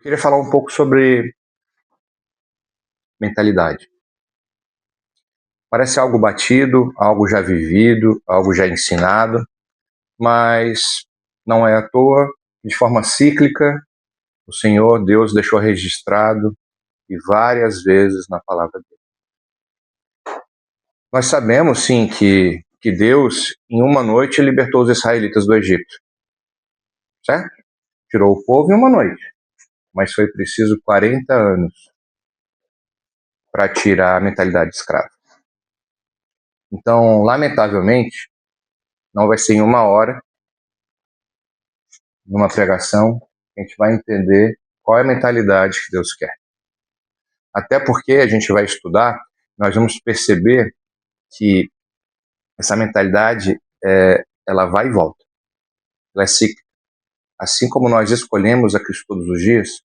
Queria falar um pouco sobre mentalidade. Parece algo batido, algo já vivido, algo já ensinado, mas não é à toa, de forma cíclica, o Senhor Deus deixou registrado e várias vezes na palavra dele. Nós sabemos, sim, que Deus, em uma noite, libertou os israelitas do Egito, certo? Tirou o povo em uma noite, mas foi preciso 40 anos para tirar a mentalidade escrava. Então, lamentavelmente, não vai ser em uma hora, numa pregação, a gente vai entender qual é a mentalidade que Deus quer. Até porque a gente vai estudar, nós vamos perceber que essa mentalidade, ela vai e volta. Ela é cíclica. Assim como nós escolhemos a Cristo todos os dias,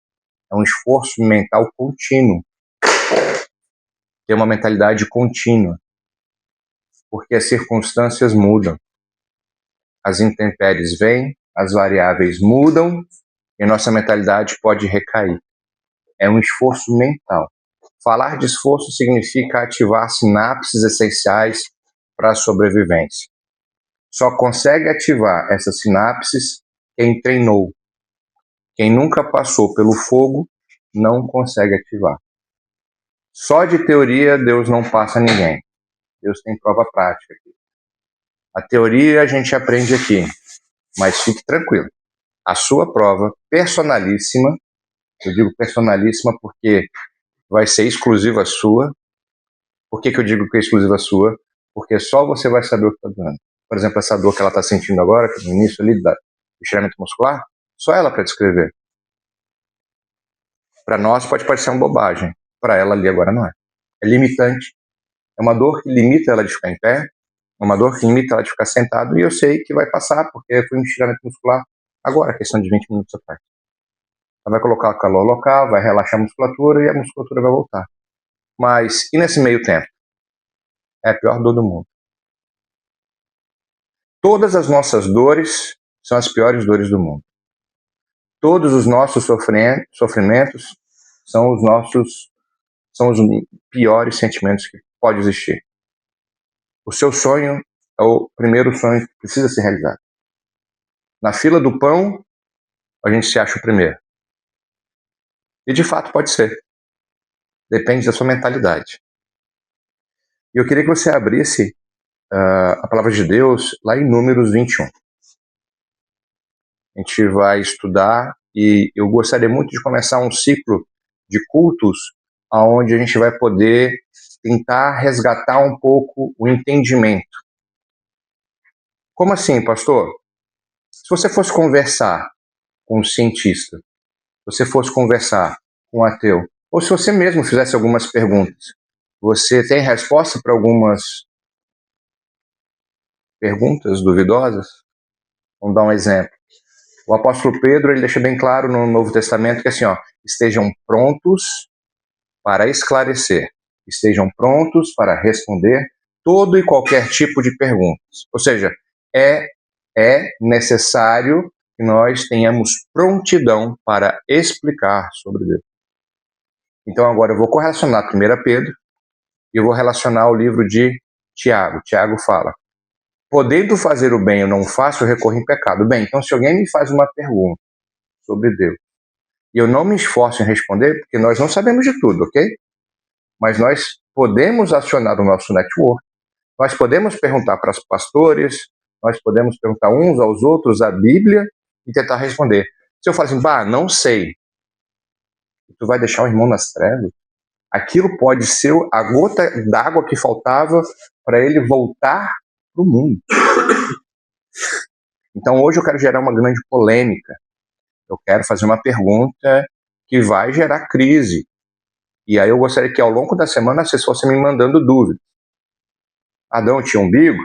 é um esforço mental contínuo. Ter uma mentalidade contínua. Porque as circunstâncias mudam. As intempéries vêm, as variáveis mudam, e nossa mentalidade pode recair. É um esforço mental. Falar de esforço significa ativar sinapses essenciais para a sobrevivência. Só consegue ativar essas sinapses quem treinou. Quem nunca passou pelo fogo não consegue ativar. Só de teoria Deus não passa ninguém. Deus tem prova prática aqui. A teoria a gente aprende aqui, mas fique tranquilo. A sua prova personalíssima, eu digo personalíssima porque vai ser exclusiva sua. Por que eu digo que é exclusiva sua? Porque só você vai saber o que está doendo. Por exemplo, essa dor que ela está sentindo agora, que no início ali do estiramento muscular, só ela para descrever. Para nós pode parecer uma bobagem, para ela ali agora não é. É limitante. É uma dor que limita ela de ficar em pé, é uma dor que limita ela de ficar sentado, e eu sei que vai passar, porque foi um estiramento muscular agora, questão de 20 minutos atrás. Ela vai colocar calor local, vai relaxar a musculatura e a musculatura vai voltar. Mas, e nesse meio tempo? É a pior dor do mundo. Todas as nossas dores são as piores dores do mundo. Todos os nossos sofrimentos são os piores sentimentos que pode existir. O seu sonho é o primeiro sonho que precisa ser realizado. Na fila do pão, a gente se acha o primeiro. E de fato pode ser. Depende da sua mentalidade. E eu queria que você abrisse a palavra de Deus lá em Números 21. A gente vai estudar e eu gostaria muito de começar um ciclo de cultos onde a gente vai poder tentar resgatar um pouco o entendimento. Como assim, pastor? Se você fosse conversar com um cientista, se você fosse conversar com um ateu, ou se você mesmo fizesse algumas perguntas, você tem resposta para algumas perguntas duvidosas? Vamos dar um exemplo. O apóstolo Pedro, ele deixa bem claro no Novo Testamento que assim, estejam prontos para esclarecer, estejam prontos para responder todo e qualquer tipo de perguntas. Ou seja, é necessário que nós tenhamos prontidão para explicar sobre Deus. Então agora eu vou correlacionar 1 Pedro e eu vou relacionar o livro de Tiago. Tiago fala: podendo fazer o bem eu não faço, eu recorro em pecado. Bem, então se alguém me faz uma pergunta sobre Deus e eu não me esforço em responder, porque nós não sabemos de tudo, ok? Mas nós podemos acionar o nosso network, nós podemos perguntar para os pastores, nós podemos perguntar uns aos outros a Bíblia e tentar responder. Se eu falar assim, não sei, tu vai deixar o irmão nas trevas? Aquilo pode ser a gota d'água que faltava para ele voltar para o mundo. Então hoje eu quero gerar uma grande polêmica. Eu quero fazer uma pergunta que vai gerar crise. E aí eu gostaria que ao longo da semana vocês fossem me mandando dúvidas. Adão tinha umbigo?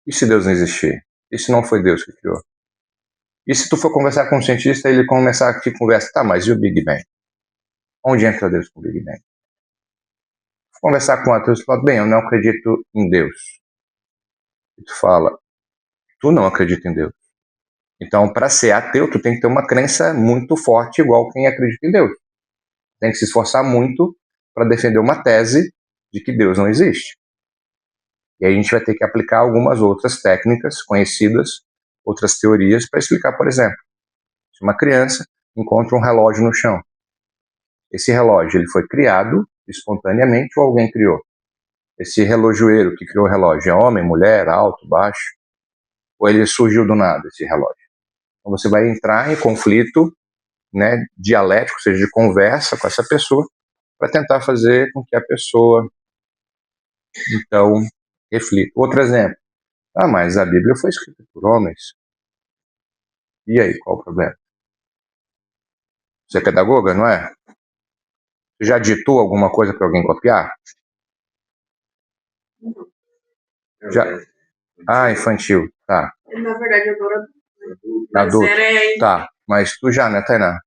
E se Deus não existir? E se não foi Deus que criou? E se tu for conversar com um cientista, ele começar a te conversar, mas e o Big Bang? Onde entra Deus com o Big Bang? Conversar com um ateu, tu fala, bem, eu não acredito em Deus. E tu fala, tu não acredita em Deus. Então, para ser ateu, tu tem que ter uma crença muito forte, igual quem acredita em Deus. Tem que se esforçar muito para defender uma tese de que Deus não existe. E aí a gente vai ter que aplicar algumas outras técnicas conhecidas, outras teorias, para explicar, por exemplo, se uma criança encontra um relógio no chão, esse relógio ele foi criado espontaneamente ou alguém criou? Esse relojoeiro que criou o relógio é homem, mulher, alto, baixo? Ou ele surgiu do nada, esse relógio? Então você vai entrar em conflito, né, dialético, ou seja, de conversa com essa pessoa, para tentar fazer com que a pessoa, então, reflita. Outro exemplo. Mas a Bíblia foi escrita por homens. E aí, qual o problema? Você é pedagoga, não é? Você já ditou alguma coisa para alguém copiar? Já? Infantil. Tá. Na verdade, agora Adulto. Tá. Mas tu já, né, Tainá?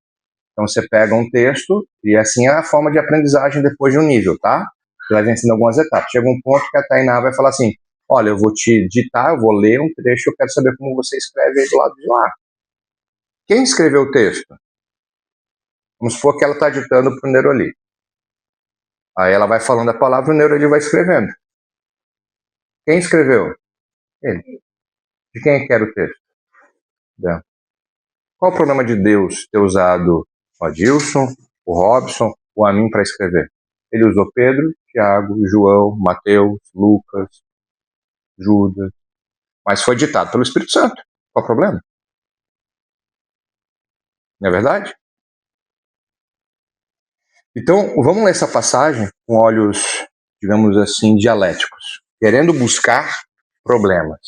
Então você pega um texto e assim é a forma de aprendizagem depois de um nível, tá? Você vai vencendo algumas etapas. Chega um ponto que a Tainá vai falar assim, olha, eu vou te ditar, eu vou ler um trecho, eu quero saber como você escreve aí do lado de lá. Quem escreveu o texto? Vamos supor que ela está ditando para o Neuroli. Aí ela vai falando a palavra e o Neuroli vai escrevendo. Quem escreveu? Ele. De quem é que era o texto? Dela. Qual o problema de Deus ter usado o Adilson, o Robson, o Amin para escrever? Ele usou Pedro, Tiago, João, Mateus, Lucas, Judas, mas foi ditado pelo Espírito Santo. Qual o problema? Não é verdade? Então, vamos ler essa passagem com olhos, digamos assim, dialéticos, querendo buscar problemas.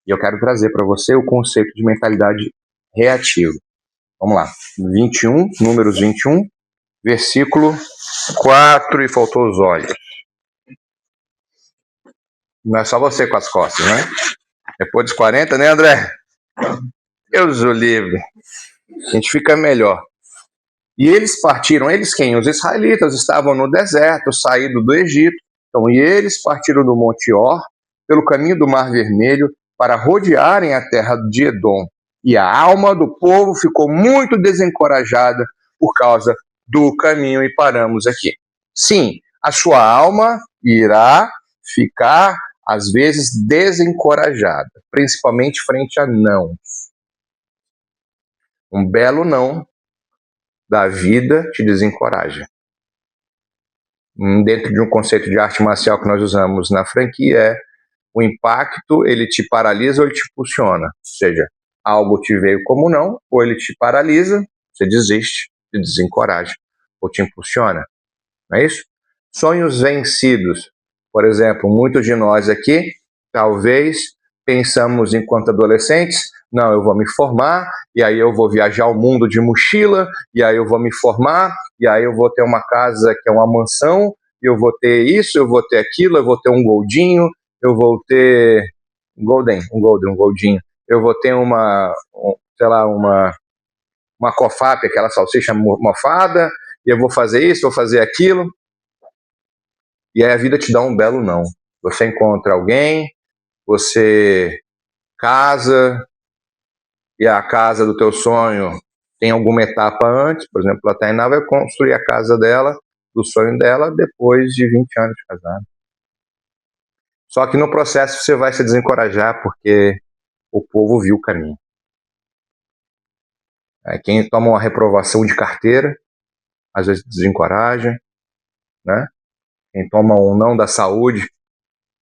E eu quero trazer para você o conceito de mentalidade reativa. Vamos lá. 21, Números 21, versículo 4, e faltou os olhos. Não é só você com as costas, né? Depois dos 40, né, André? Deus o livre. A gente fica melhor. E eles partiram, eles quem? Os israelitas estavam no deserto, saído do Egito. Então, e eles partiram do Monte Or, pelo caminho do Mar Vermelho, para rodearem a terra de Edom. E a alma do povo ficou muito desencorajada por causa do caminho, e paramos aqui. Sim, a sua alma irá ficar, às vezes, desencorajada, principalmente frente a não. Um belo não da vida te desencoraja. Dentro de um conceito de arte marcial que nós usamos na franquia, é o impacto, ele te paralisa ou ele te impulsiona. Ou seja, algo te veio como não, ou ele te paralisa, você desiste, te desencoraja, ou te impulsiona. Não é isso? Sonhos vencidos. Por exemplo, muitos de nós aqui, talvez, pensamos enquanto adolescentes, não, eu vou me formar, e aí eu vou viajar o mundo de mochila, e aí eu vou me formar, e aí eu vou ter uma casa que é uma mansão, e eu vou ter isso, eu vou ter aquilo, eu vou ter um goldinho, eu vou ter um goldinho, eu vou ter uma cofap, aquela salsicha mofada, e eu vou fazer isso, vou fazer aquilo. E aí a vida te dá um belo não. Você encontra alguém, você casa, e a casa do teu sonho tem alguma etapa antes. Por exemplo, a Tainá vai construir a casa dela, do sonho dela, depois de 20 anos de casado. Só que no processo você vai se desencorajar porque o povo viu o caminho. Quem toma uma reprovação de carteira, às vezes desencoraja, né? Quem toma um não da saúde,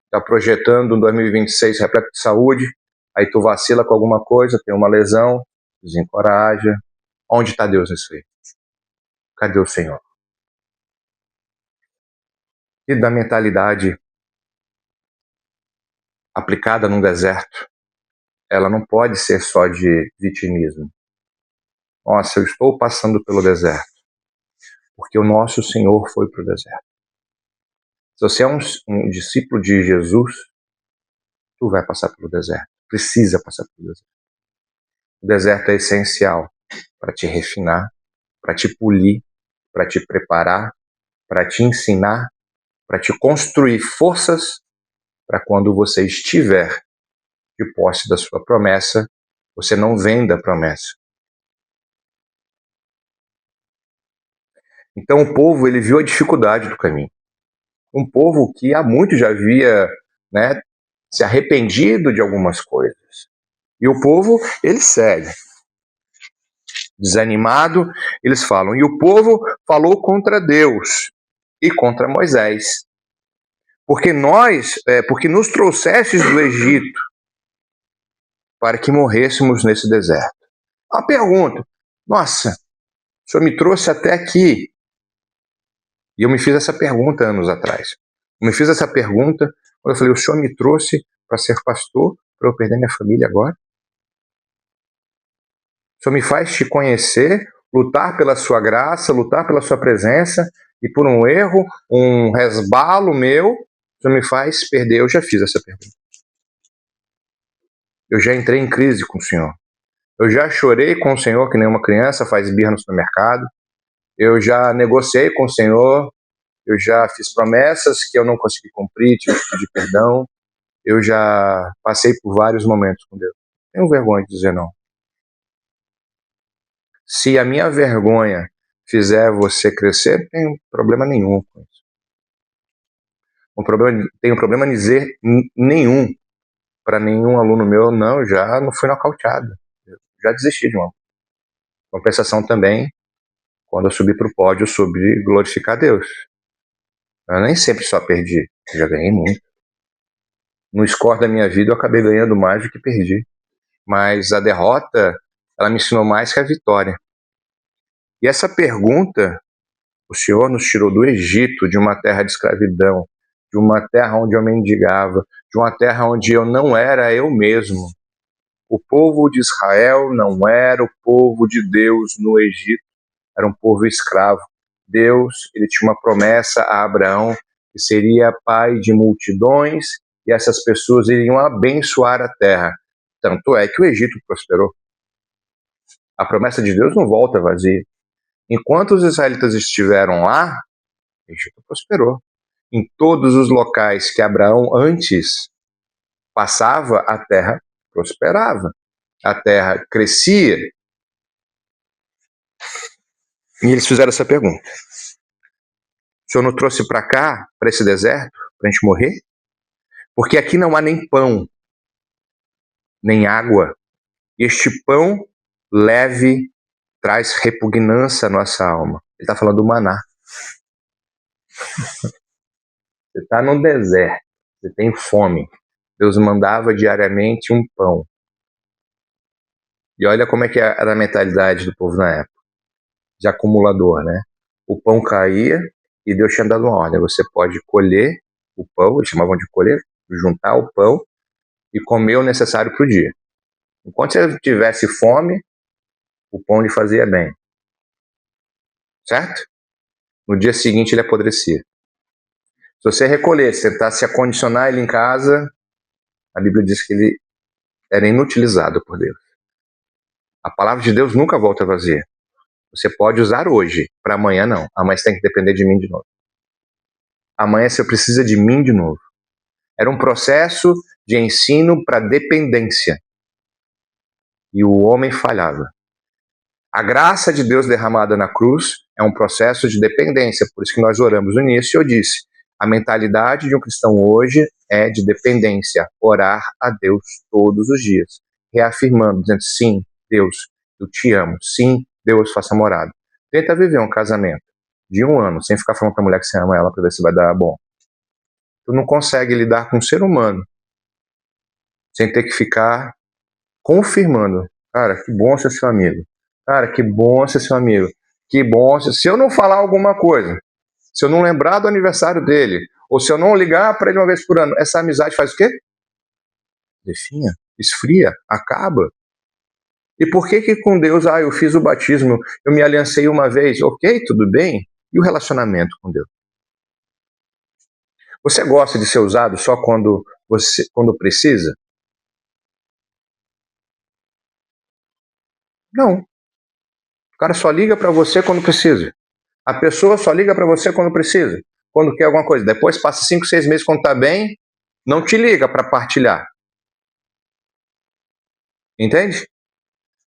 está projetando um 2026 repleto de saúde, aí tu vacila com alguma coisa, tem uma lesão, desencoraja. Onde está Deus nisso aí? Cadê o Senhor? E da mentalidade aplicada num deserto, ela não pode ser só de vitimismo. Nossa, eu estou passando pelo deserto, porque o nosso Senhor foi para o deserto. Se você é um discípulo de Jesus, tu vai passar pelo deserto. Precisa passar pelo deserto. O deserto é essencial para te refinar, para te polir, para te preparar, para te ensinar, para te construir forças para quando você estiver de posse da sua promessa, Você não venda a promessa. Então o povo, ele viu a dificuldade do caminho. Um povo que há muito já havia, né, se arrependido de algumas coisas. E o povo, ele segue. Desanimado, eles falam. E o povo falou contra Deus e contra Moisés. Porque nos trouxestes do Egito para que morrêssemos nesse deserto. Uma pergunta. Nossa, o Senhor me trouxe até aqui. E eu me fiz essa pergunta anos atrás. Eu me fiz essa pergunta quando eu falei, o Senhor me trouxe para ser pastor, para eu perder minha família agora? O Senhor me faz te conhecer, lutar pela sua graça, lutar pela sua presença, e por um erro, um resbalo meu, o Senhor me faz perder. Eu já fiz essa pergunta. Eu já entrei em crise com o Senhor. Eu já chorei com o Senhor que nem uma criança faz birra no supermercado. Eu já negociei com o Senhor. Eu já fiz promessas que eu não consegui cumprir, tive que pedir perdão. Eu já passei por vários momentos com Deus. Tenho vergonha de dizer não. Se a minha vergonha fizer você crescer, não tem problema nenhum com isso. Tenho problema em dizer nenhum para nenhum aluno meu, não, eu já não fui nocauteado. Eu já desisti de uma compensação também, quando eu subi para o pódio, eu subi glorificar Deus. Eu nem sempre só perdi, eu já ganhei muito. No score da minha vida eu acabei ganhando mais do que perdi. Mas a derrota, ela me ensinou mais que a vitória. E essa pergunta, o Senhor nos tirou do Egito, de uma terra de escravidão, de uma terra onde eu mendigava, de uma terra onde eu não era eu mesmo. O povo de Israel não era o povo de Deus no Egito, era um povo escravo. Deus, ele tinha uma promessa a Abraão, que seria pai de multidões, e essas pessoas iriam abençoar a terra. Tanto é que o Egito prosperou. A promessa de Deus não volta vazia. Enquanto os israelitas estiveram lá, o Egito prosperou. Em todos os locais que Abraão antes passava, a terra prosperava. A terra crescia. E eles fizeram essa pergunta. O Senhor nos trouxe para cá, para esse deserto, para a gente morrer? Porque aqui não há nem pão, nem água. E este pão leve traz repugnância à nossa alma. Ele está falando do maná. Você está no deserto, você tem fome. Deus mandava diariamente um pão. E olha como é que era a mentalidade do povo na época. De acumulador, né? O pão caía e Deus tinha dado uma ordem. Você pode colher o pão, eles chamavam de colher, juntar o pão e comer o necessário para o dia. Enquanto você tivesse fome, o pão lhe fazia bem. Certo? No dia seguinte ele apodrecia. Se você recolhesse, tentasse acondicionar ele em casa, a Bíblia diz que ele era inutilizado por Deus. A palavra de Deus nunca volta vazia. Você pode usar hoje, para amanhã não. Amanhã você tem que depender de mim de novo. Amanhã você precisa de mim de novo. Era um processo de ensino para dependência. E o homem falhava. A graça de Deus derramada na cruz é um processo de dependência. Por isso que nós oramos no início e eu disse, a mentalidade de um cristão hoje é de dependência. Orar a Deus todos os dias. Reafirmando, dizendo, sim, Deus, eu te amo. Sim, Deus, faça morada. Tenta viver um casamento de 1 ano sem ficar falando para a mulher que você ama ela para ver se vai dar bom. Tu não consegue lidar com um ser humano sem ter que ficar confirmando. Cara, que bom ser seu amigo. Cara, que bom ser seu amigo. Que bom ser... Se eu não falar alguma coisa, se eu não lembrar do aniversário dele, ou se eu não ligar para ele uma vez por ano, essa amizade faz o quê? Definha, esfria, acaba. E por que com Deus, eu fiz o batismo, eu me aliancei uma vez, ok, tudo bem. E o relacionamento com Deus? Você gosta de ser usado só quando precisa? Não. O cara só liga para você quando precisa. A pessoa só liga para você quando precisa, quando quer alguma coisa. Depois passa 5, 6 meses quando está bem, não te liga para partilhar. Entende?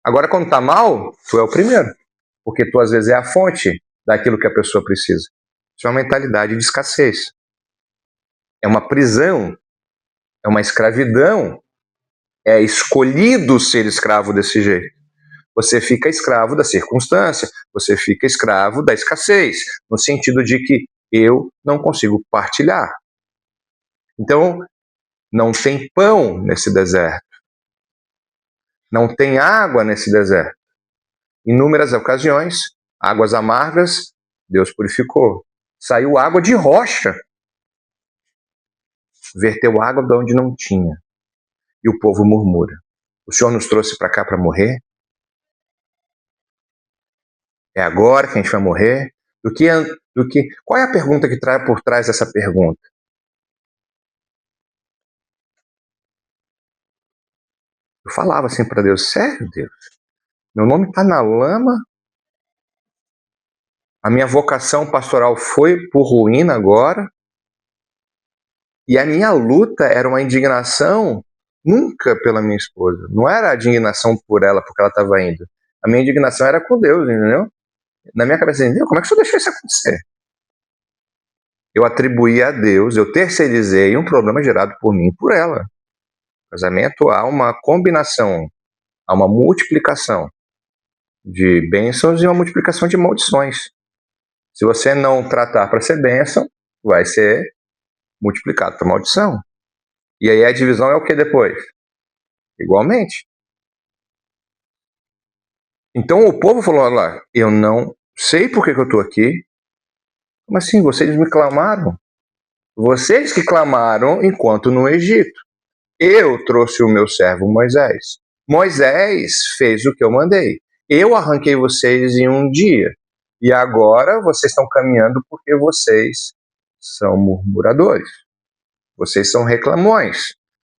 Agora, quando está mal, tu é o primeiro. Porque tu, às vezes, é a fonte daquilo que a pessoa precisa. Isso é uma mentalidade de escassez. É uma prisão. É uma escravidão. É escolhido ser escravo desse jeito. Você fica escravo da circunstância. Você fica escravo da escassez. No sentido de que eu não consigo partilhar. Então, não tem pão nesse deserto. Não tem água nesse deserto. Inúmeras ocasiões, águas amargas, Deus purificou. Saiu água de rocha. Verteu água de onde não tinha. E o povo murmura. O Senhor nos trouxe para cá para morrer? É agora que a gente vai morrer? Qual é a pergunta que traz por trás dessa pergunta? Eu falava assim para Deus, sério, Deus? Meu nome está na lama? A minha vocação pastoral foi por ruína agora? E a minha luta era uma indignação nunca pela minha esposa. Não era a indignação por ela, porque ela estava indo. A minha indignação era com Deus, entendeu? Na minha cabeça, entendeu? Como é que o senhor deixou isso acontecer? Eu atribuí a Deus, eu terceirizei um problema gerado por mim e por ela. No casamento há uma combinação, há uma multiplicação de bênçãos e uma multiplicação de maldições. Se você não tratar para ser bênção, vai ser multiplicado para maldição. E aí a divisão é o que depois? Igualmente. Então o povo falou lá, eu não sei por que eu estou aqui. Como assim? Vocês me clamaram? Vocês que clamaram enquanto no Egito. Eu trouxe o meu servo Moisés. Moisés fez o que eu mandei. Eu arranquei vocês em um dia. E agora vocês estão caminhando porque vocês são murmuradores. Vocês são reclamões.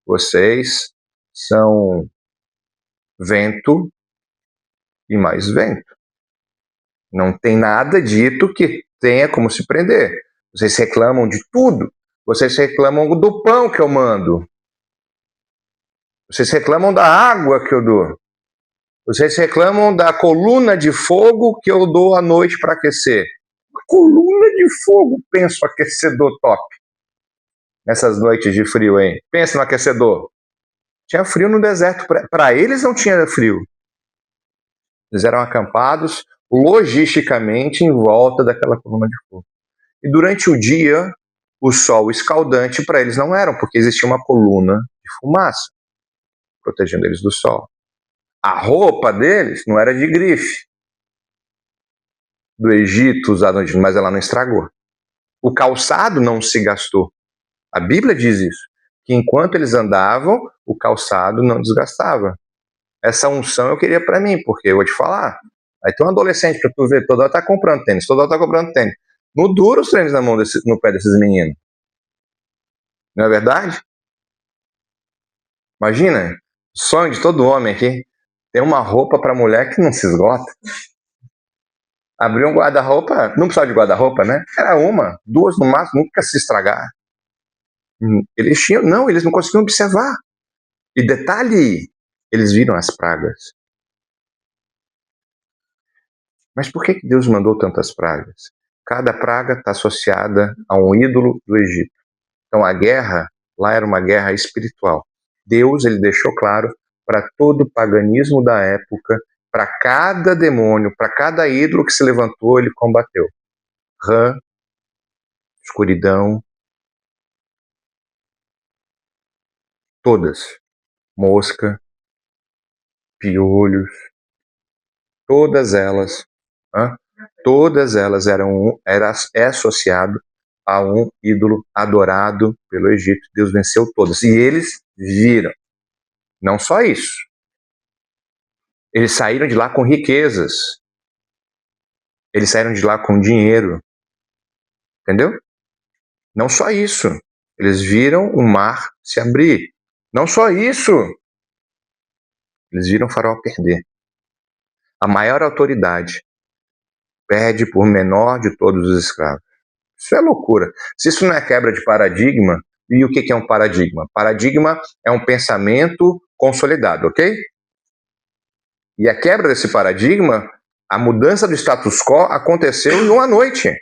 Vocês são vento e mais vento. Não tem nada dito que tenha como se prender. Vocês reclamam de tudo. Vocês reclamam do pão que eu mando. Vocês reclamam da água que eu dou. Vocês reclamam da coluna de fogo que eu dou à noite para aquecer. Uma coluna de fogo, pensa no aquecedor top. Nessas noites de frio, hein? Pensa no aquecedor. Tinha frio no deserto. Para eles não tinha frio. Eles eram acampados logisticamente em volta daquela coluna de fogo. E durante o dia, o sol escaldante para eles não era, porque existia uma coluna de fumaça protegendo eles do sol. A roupa deles não era de grife do Egito usada, mas ela não estragou. O calçado não se gastou. A Bíblia diz isso, que enquanto eles andavam, o calçado não desgastava. Essa unção eu queria para mim, porque eu vou te falar, aí tem um adolescente para tu ver, toda hora tá comprando tênis, toda hora tá comprando tênis. Não dura os tênis no pé desses meninos. Não é verdade? Imagina, sonho de todo homem aqui, tem uma roupa para mulher que não se esgota. Abriu um guarda-roupa, não precisava de guarda-roupa, né? Era uma, duas no máximo, nunca se estragar. Eles tinham, não, eles não conseguiam observar. E detalhe, eles viram as pragas. Mas por que Deus mandou tantas pragas? Cada praga está associada a um ídolo do Egito. Então a guerra lá era uma guerra espiritual. Deus ele deixou claro para todo o paganismo da época, para cada demônio, para cada ídolo que se levantou, ele combateu. Rã, escuridão, todas. Mosca, piolhos, todas elas, todas elas era associado a um ídolo adorado pelo Egito. Deus venceu todas. E eles viram. Não só isso. Eles saíram de lá com riquezas. Eles saíram de lá com dinheiro. Entendeu? Não só isso. Eles viram o mar se abrir. Não só isso. Eles viram o faraó perder. A maior autoridade perde por menor de todos os escravos. Isso é loucura. Se isso não é quebra de paradigma, e o que é um paradigma? Paradigma é um pensamento consolidado, ok? E a quebra desse paradigma, a mudança do status quo aconteceu em uma noite.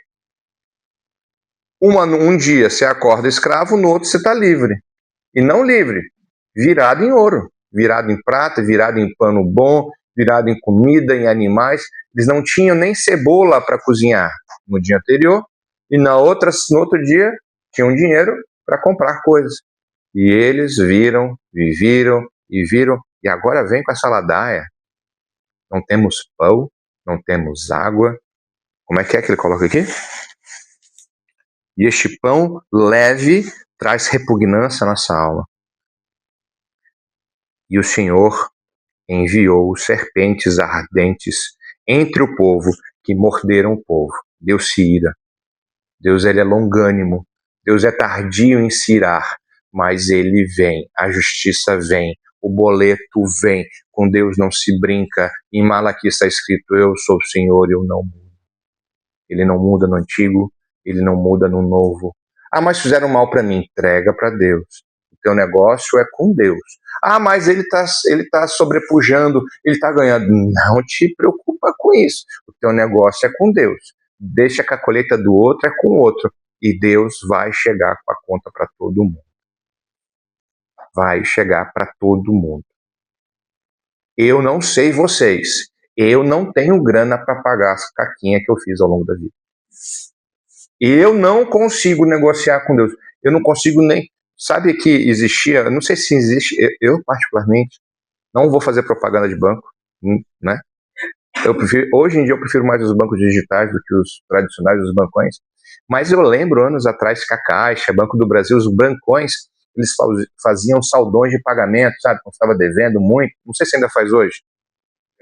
Um dia você acorda escravo, no outro você está livre. E não livre, virado em ouro, virado em prata, virado em pano bom, virado em comida, em animais. Eles não tinham nem cebola para cozinhar no dia anterior, e no outro dia tinham dinheiro para comprar coisas. E eles viram, e viram, e agora vem com essa ladaia. Não temos pão, não temos água. Como é que ele coloca aqui? E este pão leve traz repugnância à nossa alma. E o Senhor enviou serpentes ardentes entre o povo, que morderam o povo. Deus se ira. Deus ele é longânimo. Deus é tardio em se irar, mas ele vem, a justiça vem, o boleto vem. Com Deus não se brinca. Em Malaquias está escrito: eu sou o Senhor, eu não mudo. Ele não muda no antigo, ele não muda no novo. Ah, mas fizeram mal para mim. Entrega para Deus. O teu negócio é com Deus. Ah, mas ele tá sobrepujando, ele está ganhando. Não te preocupa com isso. O teu negócio é com Deus. Deixa que a colheita do outro é com o outro. E Deus vai chegar com a conta para todo mundo. Vai chegar para todo mundo. Eu não sei vocês. Eu não tenho grana para pagar as caquinhas que eu fiz ao longo da vida. Eu não consigo negociar com Deus. Eu não consigo nem. Sabe que existia, não sei se existe, eu particularmente não vou fazer propaganda de banco, né? Hoje em dia eu prefiro mais os bancos digitais do que os tradicionais, os bancões. Mas eu lembro anos atrás que a Caixa, Banco do Brasil, os bancões, eles faziam saldões de pagamento, sabe? Quando estava devendo muito. Não sei se ainda faz hoje.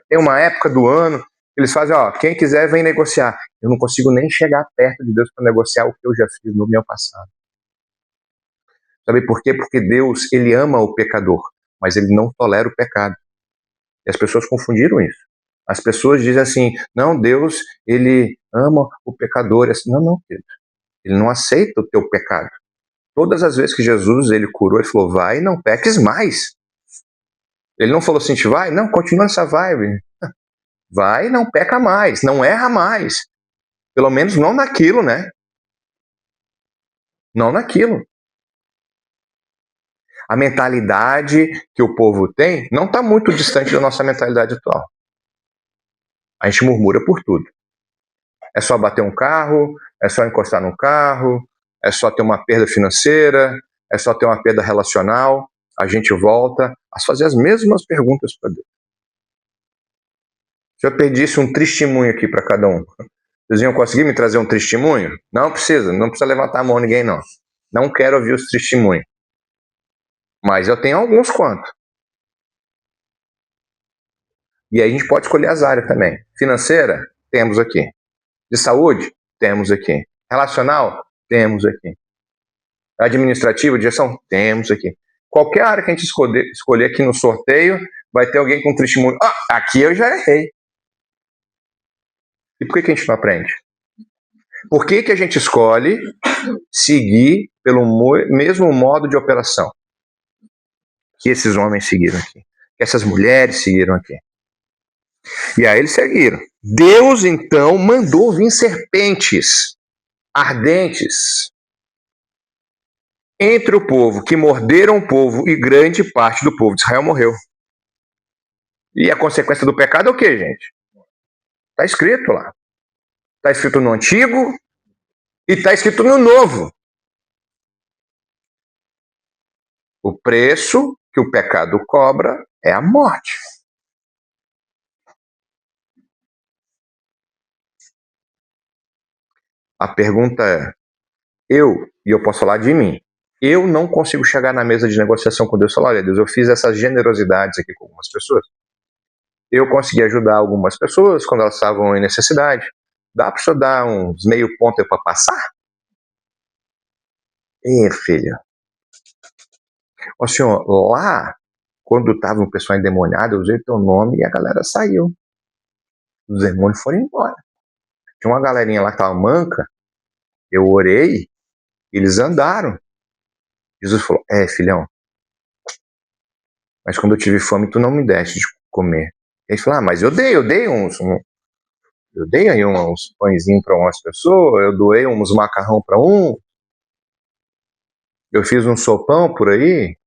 Tem uma época do ano, eles fazem, ó, quem quiser vem negociar. Eu não consigo nem chegar perto de Deus para negociar o que eu já fiz no meu passado. Sabe por quê? Porque Deus, ele ama o pecador, mas ele não tolera o pecado. E as pessoas confundiram isso. As pessoas dizem assim, não, Deus, ele ama o pecador. Assim, não, querido. Ele não aceita o teu pecado. Todas as vezes que Jesus, ele curou, ele falou, vai, não peques mais. Ele não falou assim, vai, não, continua essa vibe. Vai, não peca mais, não erra mais. Pelo menos não naquilo, né? Não naquilo. A mentalidade que o povo tem não está muito distante da nossa mentalidade atual. A gente murmura por tudo. É só bater um carro, é só encostar no carro, é só ter uma perda financeira, é só ter uma perda relacional. A gente volta a fazer as mesmas perguntas para Deus. Se eu pedisse um testemunho aqui para cada um, vocês iam conseguir me trazer um testemunho? Não precisa levantar a mão ninguém não. Não quero ouvir os testemunhos. Mas eu tenho alguns quantos. E aí a gente pode escolher as áreas também. Financeira, temos aqui. De saúde, temos aqui. Relacional, temos aqui. Administrativo, de gestão, temos aqui. Qualquer área que a gente escolher aqui no sorteio, vai ter alguém com testemunho. Ah, aqui eu já errei. E por que a gente não aprende? Por que a gente escolhe seguir pelo mesmo modo de operação que esses homens seguiram aqui, que essas mulheres seguiram aqui? E aí eles seguiram. Deus, então, mandou vir serpentes ardentes entre o povo, que morderam o povo, e grande parte do povo de Israel morreu. E a consequência do pecado é o que, gente? Está escrito lá. Está escrito no Antigo e está escrito no Novo. O preço que o pecado cobra é a morte. A pergunta é, e eu posso falar de mim, eu não consigo chegar na mesa de negociação com Deus e falar, olha Deus, eu fiz essas generosidades aqui com algumas pessoas. Eu consegui ajudar algumas pessoas quando elas estavam em necessidade. Dá para o senhor dar uns meio ponto para passar? Filho. Ó senhor, lá, quando estava um pessoal endemoniado, eu usei teu nome e a galera saiu. Os demônios foram embora. Tinha uma galerinha lá que estava manca, eu orei, eles andaram. Jesus falou, filhão, mas quando eu tive fome, tu não me deste de comer. Ele falou, mas eu dei eu dei aí uns pãezinhos para umas pessoas, eu doei uns macarrão para um, eu fiz um sopão por aí.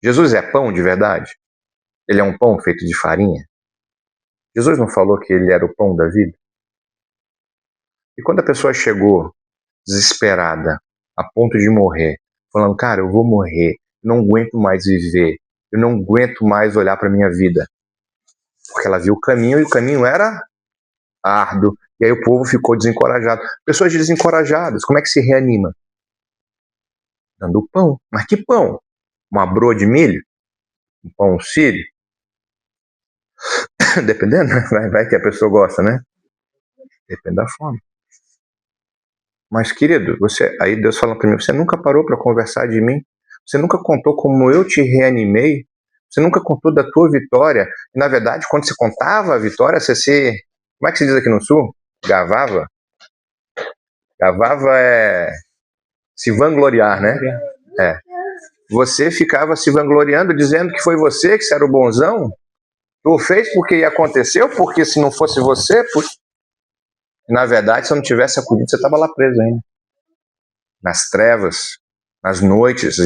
Jesus é pão de verdade? Ele é um pão feito de farinha? Jesus não falou que ele era o pão da vida? E quando a pessoa chegou desesperada, a ponto de morrer, falando, cara, eu vou morrer, não aguento mais viver, eu não aguento mais olhar para minha vida, porque ela viu o caminho e o caminho era árduo, e aí o povo ficou desencorajado. Pessoas desencorajadas, como é que se reanima? Dando pão. Mas que pão? Uma broa de milho? Um pão sírio? Dependendo, vai que a pessoa gosta, né? Depende da fome. Mas, querido, aí Deus fala para mim, você nunca parou para conversar de mim? Você nunca contou como eu te reanimei? Você nunca contou da tua vitória? E, na verdade, quando você contava a vitória, você se... Como é que se diz aqui no Sul? Gavava? Gavava é se vangloriar, né? É. Você ficava se vangloriando, dizendo que foi você que era o bonzão? Tu fez porque aconteceu, porque se não fosse você... Na verdade, se eu não tivesse acudido, você estava lá preso ainda. Nas trevas, nas noites,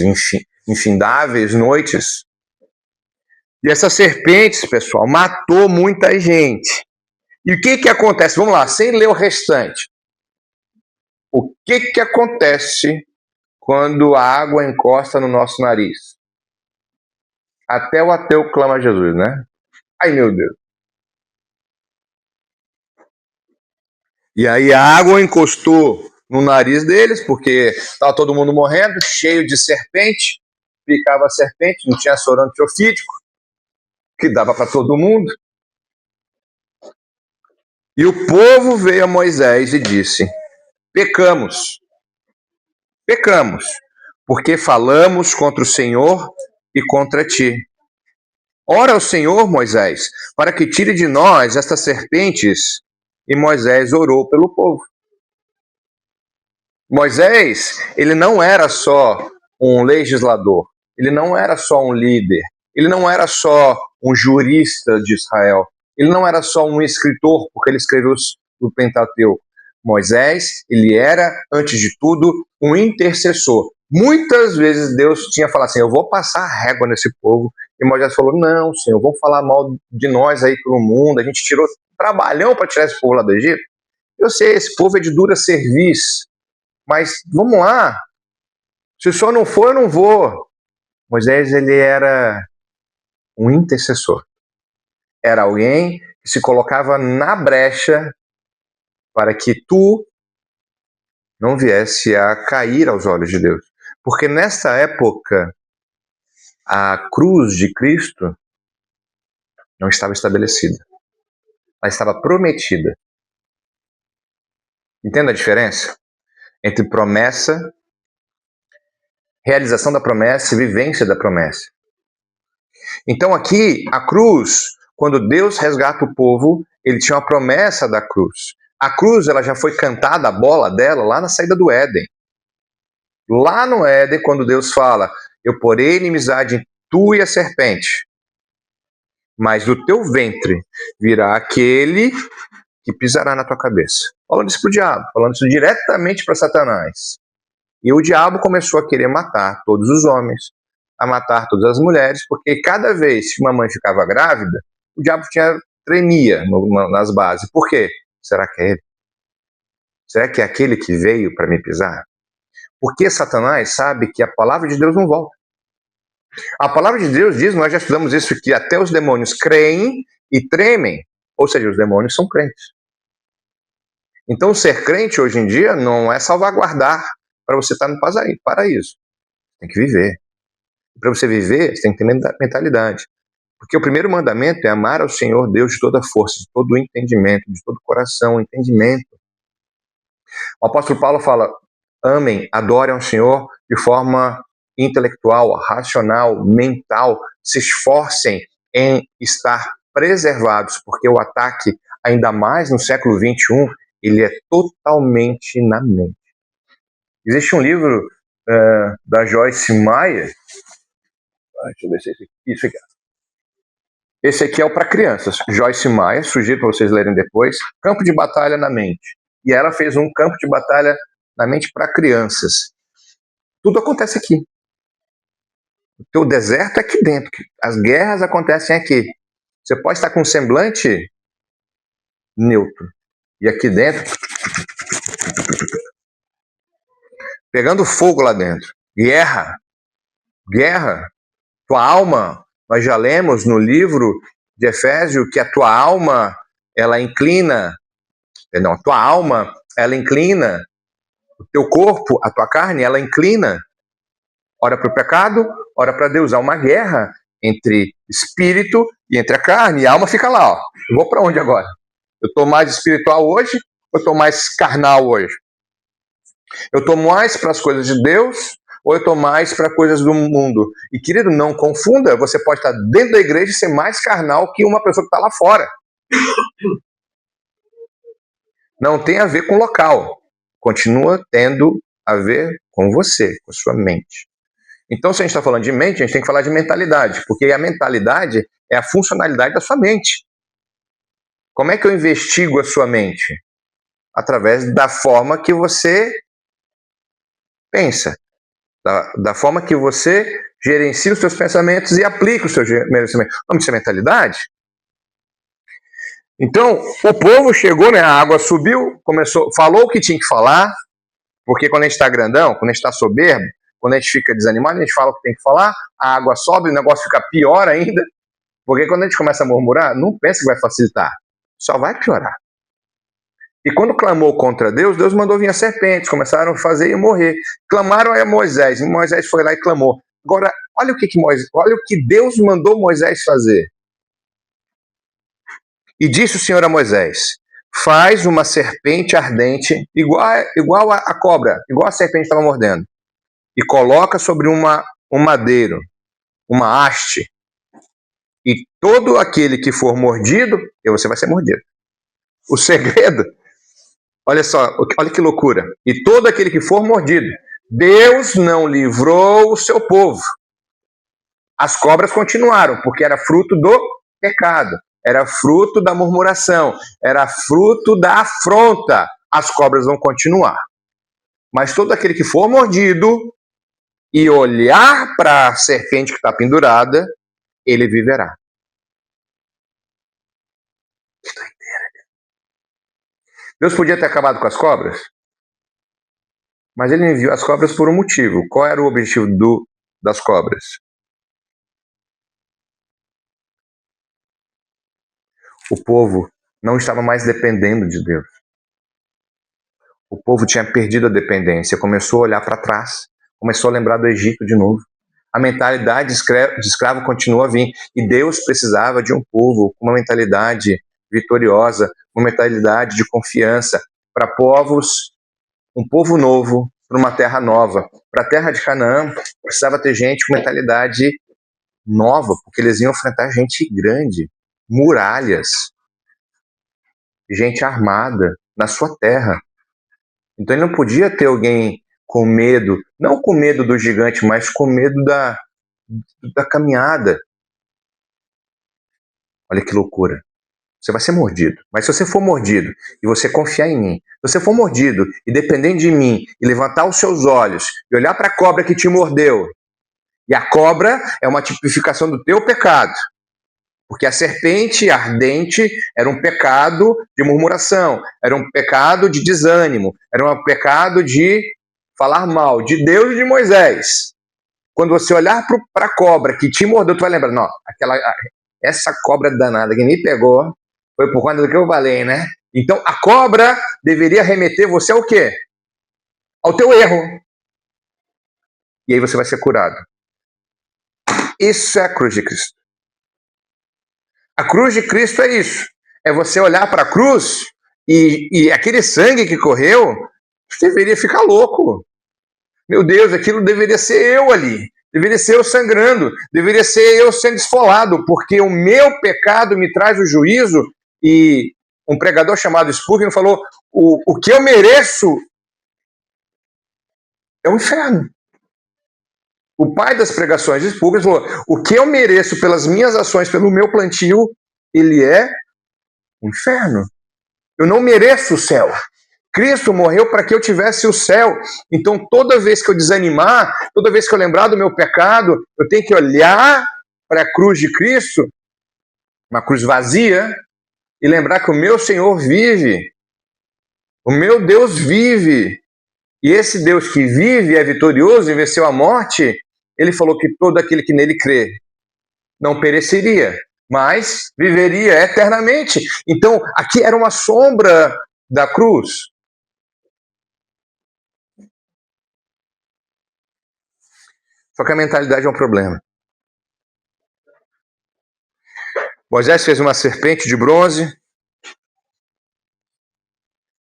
infindáveis noites. E essas serpentes, pessoal, matou muita gente. E o que acontece? Vamos lá, sem ler o restante. O que acontece quando a água encosta no nosso nariz? Até o ateu clama a Jesus, né? Ai, meu Deus. E aí a água encostou no nariz deles, porque estava todo mundo morrendo, cheio de serpente, picava a serpente, não tinha soro antiofídico, que dava para todo mundo. E o povo veio a Moisés e disse, pecamos, porque falamos contra o Senhor e contra ti. Ora ao Senhor, Moisés, para que tire de nós estas serpentes. E Moisés orou pelo povo. Moisés, ele não era só um legislador, ele não era só um líder, ele não era só um jurista de Israel, ele não era só um escritor, porque ele escreveu o Pentateuco. Moisés, ele era, antes de tudo, um intercessor. Muitas vezes Deus tinha falado assim, eu vou passar régua nesse povo, e Moisés falou, não, Senhor, vão falar mal de nós aí pelo mundo, a gente tirou trabalhão para tirar esse povo lá do Egito. Eu sei, esse povo é de dura serviço, mas vamos lá, se o senhor não for, eu não vou. Moisés, ele era um intercessor. Era alguém que se colocava na brecha para que tu não viesse a cair aos olhos de Deus. Porque nessa época, a cruz de Cristo não estava estabelecida. Ela estava prometida. Entenda a diferença entre promessa, realização da promessa e vivência da promessa. Então aqui, a cruz, quando Deus resgata o povo, ele tinha uma promessa da cruz. A cruz, ela já foi cantada, a bola dela, lá na saída do Éden. Lá no Éden, quando Deus fala, eu porei inimizade em tu e a serpente, mas do teu ventre virá aquele que pisará na tua cabeça. Falando isso para o diabo, falando isso diretamente para Satanás. E o diabo começou a querer matar todos os homens, a matar todas as mulheres, porque cada vez que uma mãe ficava grávida, o diabo tremia nas bases. Por quê? Será que é ele? Será que é aquele que veio para me pisar? Porque Satanás sabe que a palavra de Deus não volta. A palavra de Deus diz, nós já estudamos isso, que até os demônios creem e tremem. Ou seja, os demônios são crentes. Então, ser crente hoje em dia não é salvaguardar para você estar no paraíso. Tem que viver. Para você viver, você tem que ter mentalidade. Porque o primeiro mandamento é amar ao Senhor Deus de toda força, de todo entendimento, de todo coração, entendimento. O apóstolo Paulo fala, amem, adorem ao Senhor de forma intelectual, racional, mental, se esforcem em estar preservados, porque o ataque, ainda mais no século XXI, ele é totalmente na mente. Existe um livro da Joyce Meyer. Deixa eu ver se é isso aqui. Esse aqui é o para crianças. Joyce Meyer, sugiro para vocês lerem depois. Campo de Batalha na Mente. E ela fez um campo de batalha na mente para crianças. Tudo acontece aqui. O teu deserto é aqui dentro. As guerras acontecem aqui. Você pode estar com um semblante neutro. E aqui dentro, pegando fogo lá dentro. Guerra. Guerra. Tua alma, nós já lemos no livro de Efésios que a tua alma, ela inclina, não, a tua alma, ela inclina, o teu corpo, a tua carne, ela inclina, ora para o pecado, ora para Deus. Há uma guerra entre espírito e entre a carne, e a alma fica lá, ó. Eu vou para onde agora? Eu estou mais espiritual hoje ou eu estou mais carnal hoje? Eu estou mais para as coisas de Deus ou eu estou mais para coisas do mundo? E, querido, não confunda, você pode estar dentro da igreja e ser mais carnal que uma pessoa que está lá fora. Não tem a ver com o local. Continua tendo a ver com você, com a sua mente. Então, se a gente está falando de mente, a gente tem que falar de mentalidade, porque a mentalidade é a funcionalidade da sua mente. Como é que eu investigo a sua mente? Através da forma que você pensa. Da forma que você gerencia os seus pensamentos e aplica os seus pensamentos. Vamos dizer mentalidade? Então, o povo chegou, né? A água subiu, começou, falou o que tinha que falar, porque quando a gente está grandão, quando a gente está soberbo, quando a gente fica desanimado, a gente fala o que tem que falar, a água sobe, o negócio fica pior ainda, porque quando a gente começa a murmurar, não pensa que vai facilitar, só vai piorar. E quando clamou contra Deus, Deus mandou vir as serpentes, começaram a fazer e morrer. Clamaram a Moisés, e Moisés foi lá e clamou. Agora, olha o que Deus mandou Moisés fazer. E disse o Senhor a Moisés: faz uma serpente ardente, igual a cobra, igual a serpente estava mordendo, e coloca sobre um madeiro, uma haste, e todo aquele que for mordido, e você vai ser mordido. O segredo, olha só, olha que loucura. E todo aquele que for mordido, Deus não livrou o seu povo. As cobras continuaram, porque era fruto do pecado, era fruto da murmuração, era fruto da afronta. As cobras vão continuar. Mas todo aquele que for mordido e olhar para a serpente que está pendurada, ele viverá. Que doideira. Deus podia ter acabado com as cobras, mas ele enviou as cobras por um motivo. Qual era o objetivo das cobras? O povo não estava mais dependendo de Deus. O povo tinha perdido a dependência, começou a olhar para trás, começou a lembrar do Egito de novo. A mentalidade de escravo continua a vir. E Deus precisava de um povo com uma mentalidade vitoriosa, uma mentalidade de confiança, para povos, um povo novo, para uma terra nova. Para a terra de Canaã, precisava ter gente com mentalidade nova, porque eles iam enfrentar gente grande, muralhas, gente armada na sua terra. Então ele não podia ter alguém com medo, não com medo do gigante, mas com medo da caminhada. Olha que loucura. Você vai ser mordido. Mas se você for mordido e você confiar em mim, se você for mordido e depender de mim e levantar os seus olhos e olhar para a cobra que te mordeu, e a cobra é uma tipificação do teu pecado, porque a serpente ardente era um pecado de murmuração, era um pecado de desânimo, era um pecado de falar mal de Deus e de Moisés. Quando você olhar para a cobra que te mordeu, tu vai lembrar, não, essa cobra danada que me pegou foi por conta do que eu falei, né? Então a cobra deveria remeter você ao quê? Ao teu erro. E aí você vai ser curado. Isso é a cruz de Cristo. A cruz de Cristo é isso. É você olhar para a cruz e aquele sangue que correu, você deveria ficar louco. Meu Deus, aquilo deveria ser eu ali. Deveria ser eu sangrando. Deveria ser eu sendo esfolado, porque o meu pecado me traz o juízo. E um pregador chamado Spurgeon falou, o que eu mereço é o inferno. O pai das pregações públicas falou: o que eu mereço pelas minhas ações, pelo meu plantio, ele é o inferno. Eu não mereço o céu. Cristo morreu para que eu tivesse o céu. Então, toda vez que eu desanimar, toda vez que eu lembrar do meu pecado, eu tenho que olhar para a cruz de Cristo, uma cruz vazia, e lembrar que o meu Senhor vive. O meu Deus vive. E esse Deus que vive, é vitorioso e venceu a morte, ele falou que todo aquele que nele crê não pereceria, mas viveria eternamente. Então, aqui era uma sombra da cruz. Só que a mentalidade é um problema. Moisés fez uma serpente de bronze,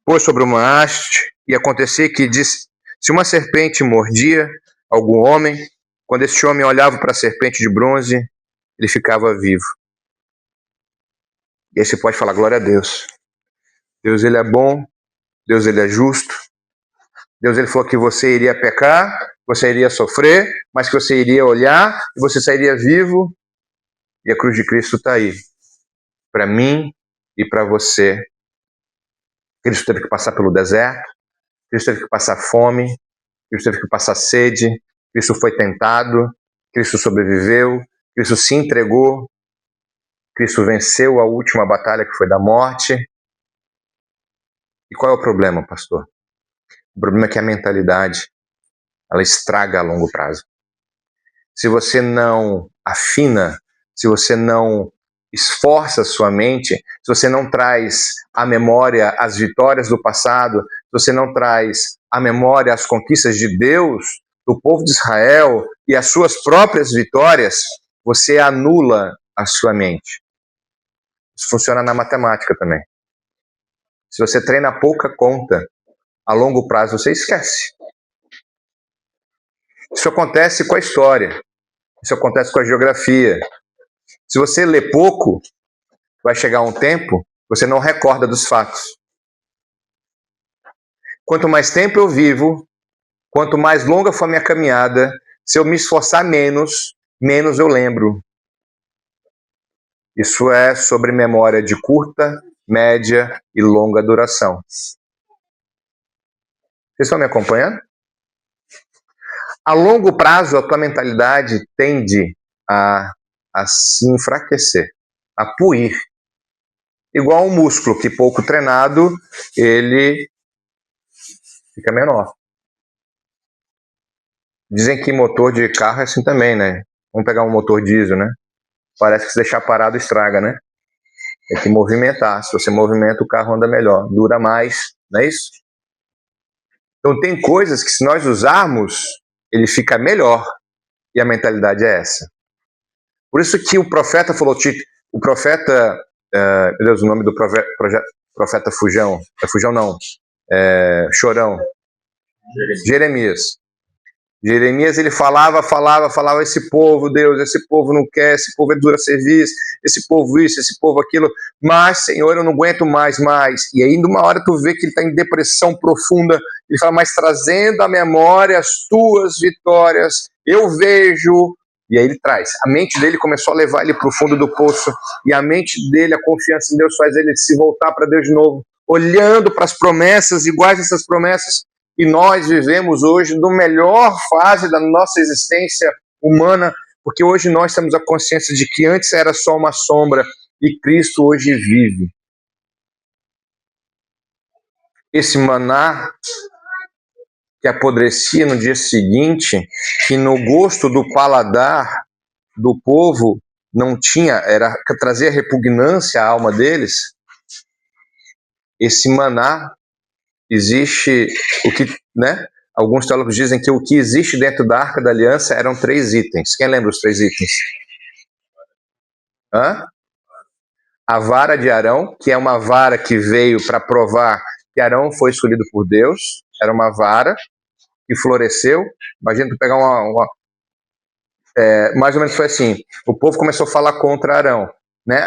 pôs sobre uma haste, e acontecia que se uma serpente mordia algum homem, quando este homem olhava para a serpente de bronze, ele ficava vivo. E aí você pode falar, glória a Deus. Deus, ele é bom, Deus, ele é justo. Deus, ele falou que você iria pecar, você iria sofrer, mas que você iria olhar e você sairia vivo. E a cruz de Cristo está aí, para mim e para você. Cristo teve que passar pelo deserto, Cristo teve que passar fome, Cristo teve que passar sede, Cristo foi tentado, Cristo sobreviveu, Cristo se entregou, Cristo venceu a última batalha que foi da morte. E qual é o problema, pastor? O problema é que a mentalidade, ela estraga a longo prazo. Se você não afina, se você não esforça a sua mente, se você não traz à memória as vitórias do passado, se você não traz à memória as conquistas de Deus, do povo de Israel e as suas próprias vitórias, você anula a sua mente. Isso funciona na matemática também. Se você treina pouca conta, a longo prazo você esquece. Isso acontece com a história, isso acontece com a geografia. Se você lê pouco, vai chegar um tempo, você não recorda dos fatos. Quanto mais tempo eu vivo, quanto mais longa for a minha caminhada, se eu me esforçar menos, menos eu lembro. Isso é sobre memória de curta, média e longa duração. Vocês estão me acompanhando? A longo prazo, a tua mentalidade tende a se enfraquecer, a puir. Igual um músculo que pouco treinado, ele fica menor. Dizem que motor de carro é assim também, né? Vamos pegar um motor diesel, né? Parece que se deixar parado estraga, né? Tem que movimentar. Se você movimenta, o carro anda melhor, dura mais, não é isso? Então tem coisas que se nós usarmos, ele fica melhor. E a mentalidade é essa. Por isso que o profeta falou, o profeta, meu Deus, o nome do profeta Fujão, Fujão não, Chorão, Jeremias. Jeremias, ele falava, esse povo, Deus, esse povo não quer, esse povo é duro a serviço, esse povo isso, esse povo aquilo, mas, Senhor, eu não aguento mais. E aí, numa hora, tu vê que ele está em depressão profunda, ele fala, mas trazendo à memória as tuas vitórias, eu vejo, e aí ele traz. A mente dele começou a levar ele para o fundo do poço, e a mente dele, a confiança em Deus faz ele se voltar para Deus de novo, olhando para as promessas, iguais a essas promessas. E nós vivemos hoje na melhor fase da nossa existência humana, porque hoje nós temos a consciência de que antes era só uma sombra e Cristo hoje vive. Esse maná que apodrecia no dia seguinte, que no gosto do paladar do povo não tinha, era trazia repugnância à alma deles. Esse maná existe o que, né? Alguns teólogos dizem que o que existe dentro da Arca da Aliança eram 3 itens. Quem lembra os 3 itens? A vara de Arão, que é uma vara que veio para provar que Arão foi escolhido por Deus. Era uma vara que floresceu. Imagina tu pegar mais ou menos foi assim. O povo começou a falar contra Arão. Né?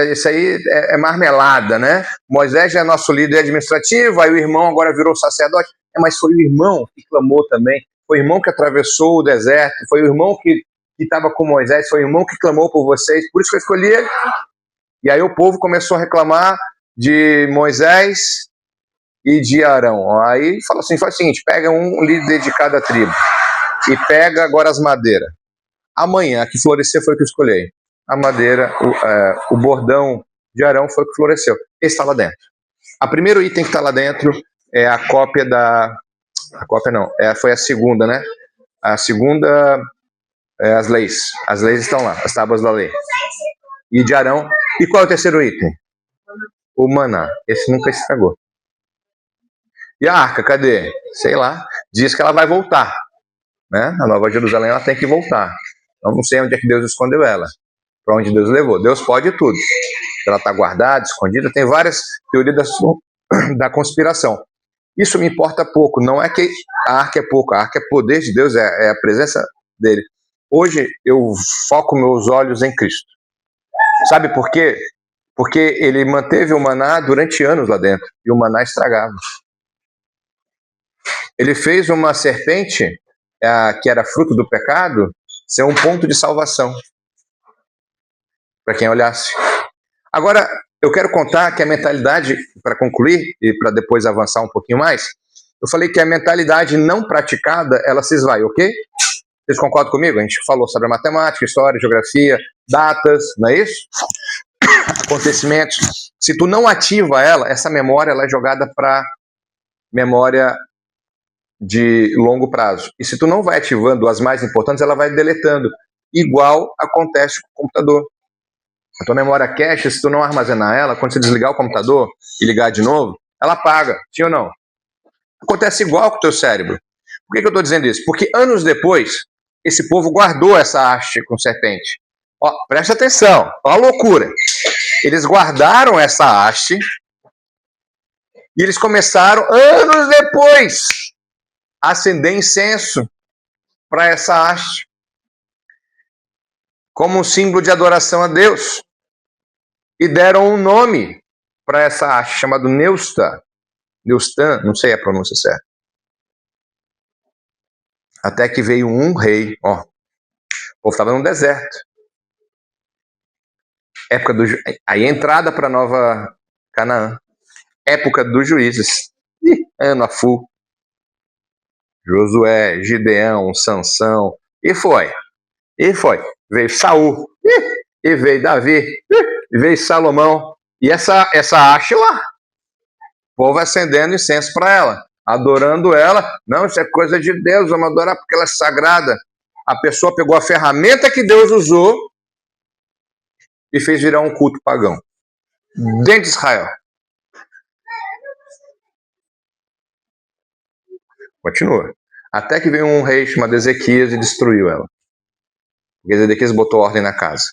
Isso aí é marmelada, né? Moisés é nosso líder administrativo, aí o irmão agora virou sacerdote. Mas foi o irmão que clamou também. foi o irmão que atravessou o deserto, foi o irmão que estava com Moisés, foi o irmão que clamou por vocês, por isso que eu escolhi ele. E aí o povo começou a reclamar de Moisés e de Arão. Aí fala assim, faz o seguinte, pega um líder de cada tribo e pega agora as madeiras. Amanhã, a que florescer foi o que eu escolhi. A madeira, o bordão de Arão foi o que floresceu. Esse está lá dentro. A primeiro item que está lá dentro é a cópia da... A cópia não, foi a segunda, né? A segunda é as leis. As leis estão lá, as tábuas da lei. E de Arão. E qual é o terceiro item? O maná. Esse nunca estragou. E a arca, cadê? Sei lá. Diz que ela vai voltar. Né? A Nova Jerusalém ela tem que voltar. Eu não sei onde é que Deus escondeu ela. Para onde Deus levou. Deus pode tudo. Ela está guardada, escondida. Tem várias teorias da conspiração. Isso me importa pouco. Não é que a arca é pouco. A arca é poder de Deus, é a presença dele. Hoje eu foco meus olhos em Cristo. Sabe por quê? Porque ele manteve o maná durante anos lá dentro. E o maná estragava. Ele fez uma serpente, que era fruto do pecado, ser um ponto de salvação. Para quem olhasse. Agora, eu quero contar que a mentalidade, para concluir, e para depois avançar um pouquinho mais, eu falei que a mentalidade não praticada, ela se esvai, ok? Vocês concordam comigo? A gente falou sobre a matemática, história, geografia, datas, não é isso? Acontecimentos. Se tu não ativa ela, essa memória ela é jogada para memória de longo prazo. E se tu não vai ativando as mais importantes, ela vai deletando. Igual acontece com o computador. A tua memória cache, se tu não armazenar ela, quando você desligar o computador e ligar de novo, ela apaga, sim ou não? Acontece igual com o teu cérebro. Por que eu estou dizendo isso? Porque anos depois, esse povo guardou essa haste com serpente. Ó, presta atenção, ó a loucura. Eles guardaram essa haste e eles começaram, anos depois, a acender incenso para essa haste, como um símbolo de adoração a Deus. E deram um nome para essa haste, chamado Neustan, não sei a pronúncia certa. Até que veio um rei, ó, o povo estava no deserto. Época do aí entrada para Nova Canaã. Época dos juízes. Ano a full. Josué, Gideão, Sansão. E foi. Veio Saul. E veio Davi. E veio Salomão. E essa haste lá. O povo acendendo incenso para ela. Adorando ela. Não, isso é coisa de Deus. Vamos adorar porque ela é sagrada. A pessoa pegou a ferramenta que Deus usou e fez virar um culto pagão. Dentro de Israel. Continua. Até que veio um rei chamado Ezequias e destruiu ela. Porque Ezequias botou ordem na casa.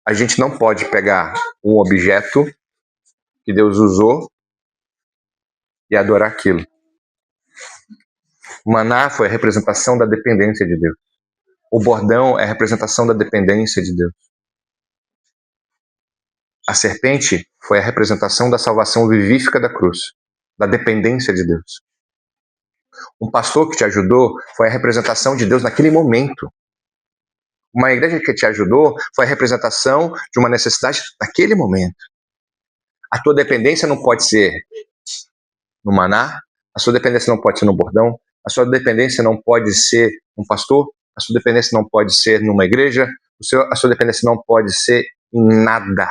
A gente não pode pegar um objeto que Deus usou e adorar aquilo. O maná foi a representação da dependência de Deus. O bordão é a representação da dependência de Deus. A serpente foi a representação da salvação vivífica da cruz, da dependência de Deus. Um pastor que te ajudou foi a representação de Deus naquele momento. Uma igreja que te ajudou foi a representação de uma necessidade naquele momento. A tua dependência não pode ser no maná, a sua dependência não pode ser no bordão, a sua dependência não pode ser um pastor, a sua dependência não pode ser numa igreja, a sua dependência não pode ser em nada.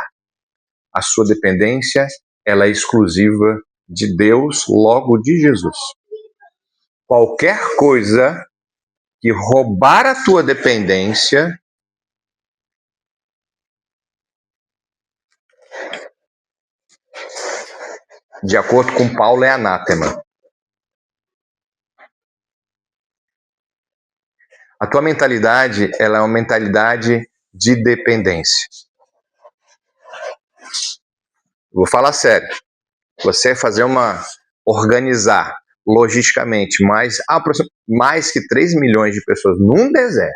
A sua dependência, ela é exclusiva de Deus, logo de Jesus. Qualquer coisa que roubar a tua dependência, de acordo com Paulo, é anátema. A tua mentalidade, ela é uma mentalidade de dependência. Vou falar sério. Você organizar logisticamente mais que 3 milhões de pessoas num deserto,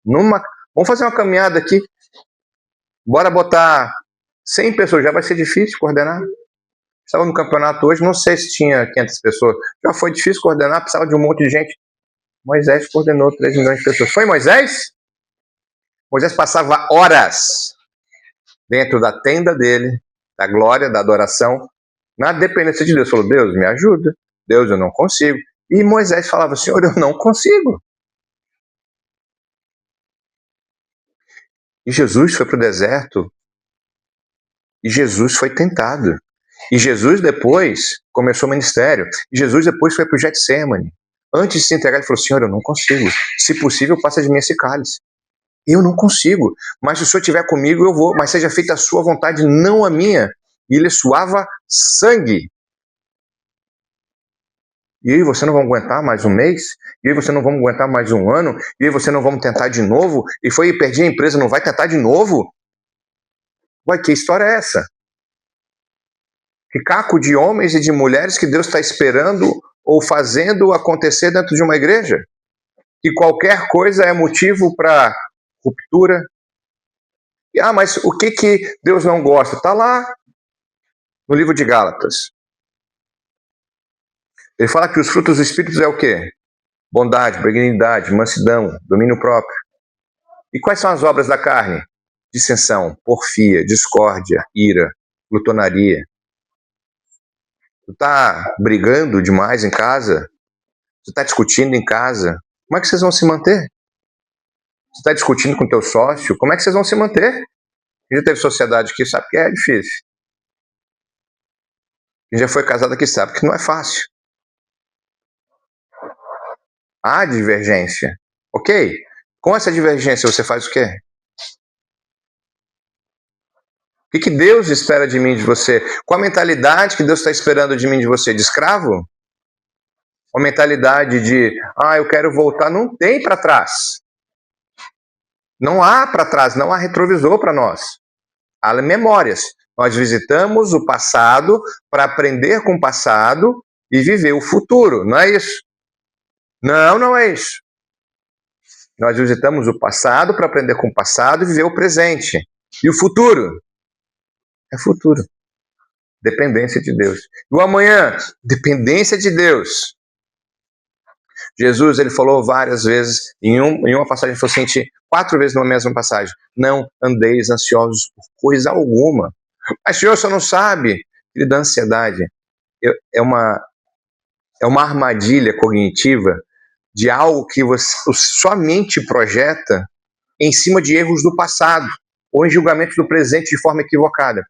vamos fazer uma caminhada aqui, bora botar 100 pessoas, já vai ser difícil coordenar. Estava no campeonato hoje, não sei se tinha 500 pessoas. Já foi difícil coordenar, precisava de um monte de gente. Moisés coordenou 3 milhões de pessoas. Foi Moisés? Moisés passava horas dentro da tenda dele, da glória, da adoração, na dependência de Deus. Falou, Deus, me ajuda. Deus, eu não consigo. E Moisés falava, Senhor, eu não consigo. E Jesus foi para o deserto. E Jesus foi tentado. E Jesus depois começou o ministério. E Jesus depois foi para o Getsemane. Antes de se entregar, ele falou, Senhor, eu não consigo. Se possível, passa de mim esse cálice. Eu não consigo. Mas se o Senhor estiver comigo, eu vou. Mas seja feita a sua vontade, não a minha. E ele suava sangue. E aí você não vai aguentar mais um mês? E aí você não vai aguentar mais um ano? E aí você não vamos tentar de novo? E foi e perdi a empresa, não vai tentar de novo? Ué, que história é essa? Que caco de homens e de mulheres que Deus está esperando ou fazendo acontecer dentro de uma igreja? Que qualquer coisa é motivo para ruptura. E, mas o que Deus não gosta? Está lá no livro de Gálatas. Ele fala que os frutos do Espírito é o quê? Bondade, benignidade, mansidão, domínio próprio. E quais são as obras da carne? Dissensão, porfia, discórdia, ira, glutonaria. Tu está brigando demais em casa? Tu está discutindo em casa? Como é que vocês vão se manter? Você está discutindo com teu sócio? Como é que vocês vão se manter? Quem já teve sociedade aqui sabe que é difícil. Quem já foi casado aqui sabe que não é fácil. Há divergência. Ok? Com essa divergência você faz o quê? O que Deus espera de mim e de você? Qual a mentalidade que Deus está esperando de mim e de você? De escravo? Uma mentalidade de, eu quero voltar. Não tem para trás. Não há para trás, não há retrovisor para nós. Há memórias. Nós visitamos o passado para aprender com o passado e viver o futuro. Não é isso? Não, não é isso. Nós visitamos o passado para aprender com o passado e viver o presente. E o futuro? É futuro. Dependência de Deus. E o amanhã? Dependência de Deus. Jesus, ele falou várias vezes, em uma passagem, ele falou assim, 4 vezes na mesma passagem, não andeis ansiosos por coisa alguma. Mas, Senhor, você não sabe. Querida, a ansiedade é uma armadilha cognitiva de algo que sua mente projeta em cima de erros do passado ou em julgamentos do presente de forma equivocada.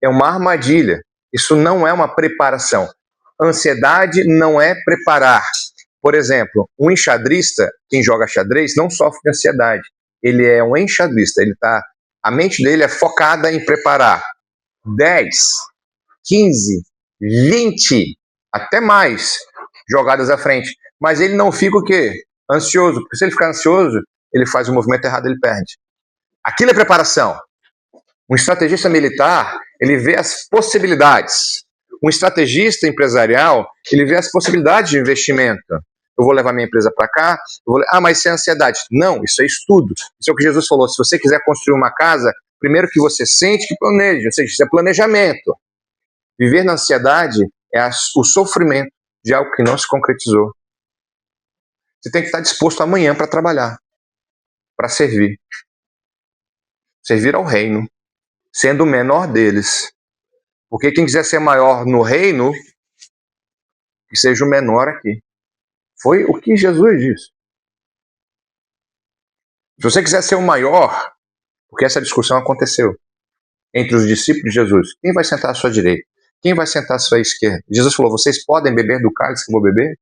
É uma armadilha. Isso não é uma preparação. Ansiedade não é preparar. Por exemplo, um enxadrista, quem joga xadrez, não sofre de ansiedade. Ele é um enxadrista. A mente dele é focada em preparar 10, 15, 20, até mais jogadas à frente. Mas ele não fica o quê? Ansioso. Porque se ele ficar ansioso, ele faz o movimento errado, ele perde. Aquilo é preparação. Um estrategista militar, ele vê as possibilidades. Um estrategista empresarial, ele vê as possibilidades de investimento. Eu vou levar minha empresa para cá, mas isso é ansiedade. Não, isso é estudo. Isso é o que Jesus falou. Se você quiser construir uma casa, primeiro que você sente, que planeje. Ou seja, isso é planejamento. Viver na ansiedade é o sofrimento de algo que não se concretizou. Você tem que estar disposto amanhã para trabalhar, para servir. Servir ao reino, sendo o menor deles. Porque quem quiser ser maior no reino, que seja o menor aqui. Foi o que Jesus disse. Se você quiser ser o maior, porque essa discussão aconteceu entre os discípulos de Jesus, quem vai sentar à sua direita? Quem vai sentar à sua esquerda? Jesus falou, vocês podem beber do cálice que eu vou beber?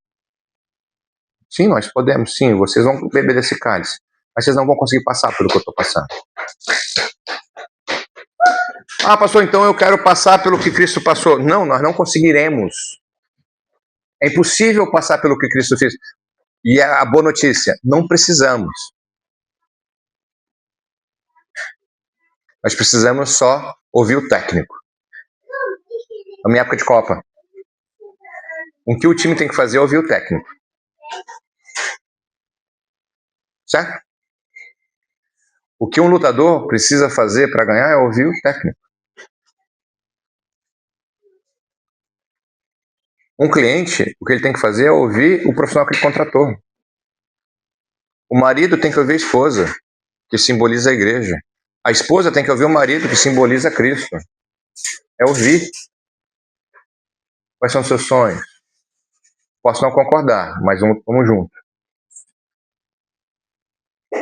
Sim, nós podemos, sim, vocês vão beber desse cálice, mas vocês não vão conseguir passar pelo que eu estou passando. Pastor, então eu quero passar pelo que Cristo passou. Não, nós não conseguiremos. É impossível passar pelo que Cristo fez. E a boa notícia, não precisamos. Nós precisamos só ouvir o técnico. Na minha época de Copa, o que o time tem que fazer é ouvir o técnico. Certo? O que um lutador precisa fazer para ganhar é ouvir o técnico. Um cliente, o que ele tem que fazer é ouvir o profissional que ele contratou. O marido tem que ouvir a esposa, que simboliza a igreja. A esposa tem que ouvir o marido, que simboliza Cristo. É ouvir. Quais são os seus sonhos? Posso não concordar, mas vamos junto.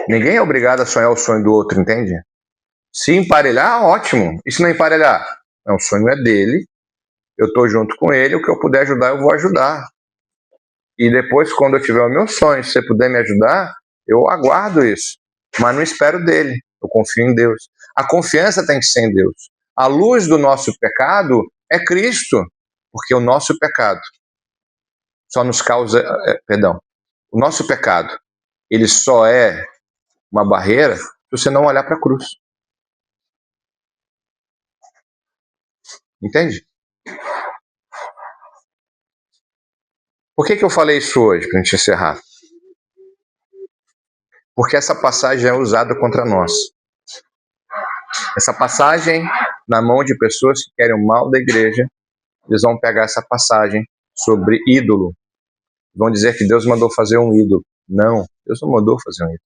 Ninguém é obrigado a sonhar o sonho do outro, entende? Se emparelhar, ótimo. E se não emparelhar? O sonho é dele, eu estou junto com ele, o que eu puder ajudar, eu vou ajudar. E depois, quando eu tiver o meu sonho, se você puder me ajudar, eu aguardo isso. Mas não espero dele, eu confio em Deus. A confiança tem que ser em Deus. A luz do nosso pecado é Cristo, porque o nosso pecado só nos causa, o nosso pecado, ele só é uma barreira se você não olhar para a cruz. Entende? Por que eu falei isso hoje, para a gente encerrar? Porque essa passagem é usada contra nós. Essa passagem, na mão de pessoas que querem o mal da igreja, eles vão pegar essa passagem sobre ídolo. Vão dizer que Deus mandou fazer um ídolo. Não, Deus não mandou fazer um ídolo.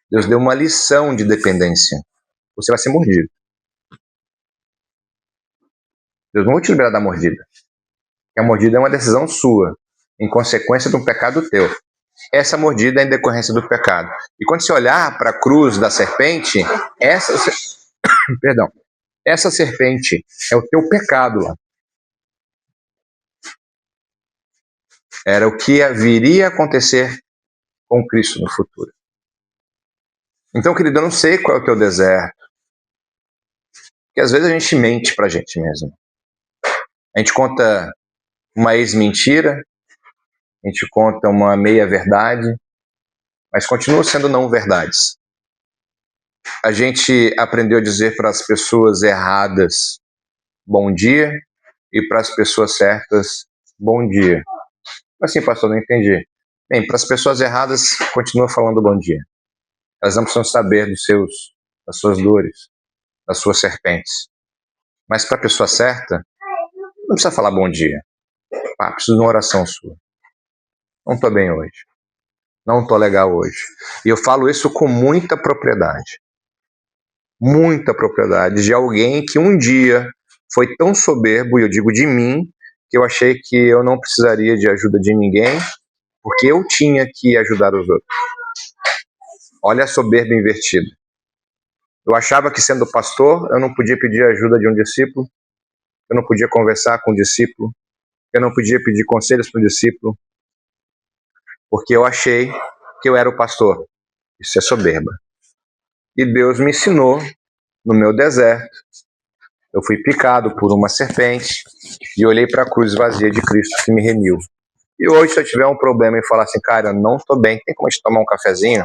Deus deu uma lição de dependência. Você vai ser mordido. Deus não vai te liberar da mordida. A mordida é uma decisão sua, em consequência de um pecado teu. Essa mordida é em decorrência do pecado. E quando você olhar para a cruz da serpente, essa serpente é o teu pecado lá. Era o que viria a acontecer com Cristo no futuro. Então, querido, eu não sei qual é o teu deserto. Porque às vezes a gente mente pra gente mesmo. A gente conta uma ex-mentira, a gente conta uma meia-verdade, mas continua sendo não verdades. A gente aprendeu a dizer para as pessoas erradas bom dia e para as pessoas certas bom dia. Assim, pastor, não entendi. Bem, para as pessoas erradas, continua falando bom dia. Elas não precisam saber das suas dores, das suas serpentes. Mas para a pessoa certa, não precisa falar bom dia. Preciso de uma oração sua. Não estou bem hoje. Não estou legal hoje. E eu falo isso com muita propriedade. Muita propriedade de alguém que um dia foi tão soberbo, e eu digo de mim, que eu achei que eu não precisaria de ajuda de ninguém, porque eu tinha que ajudar os outros. Olha a soberba invertida. Eu achava que, sendo pastor, eu não podia pedir ajuda de um discípulo, eu não podia conversar com um discípulo, eu não podia pedir conselhos para o discípulo, porque eu achei que eu era o pastor. Isso é soberba. E Deus me ensinou no meu deserto. Eu fui picado por uma serpente e olhei para a cruz vazia de Cristo que me remiu. E hoje, se eu tiver um problema e falar assim, cara, eu não estou bem, tem como a gente tomar um cafezinho?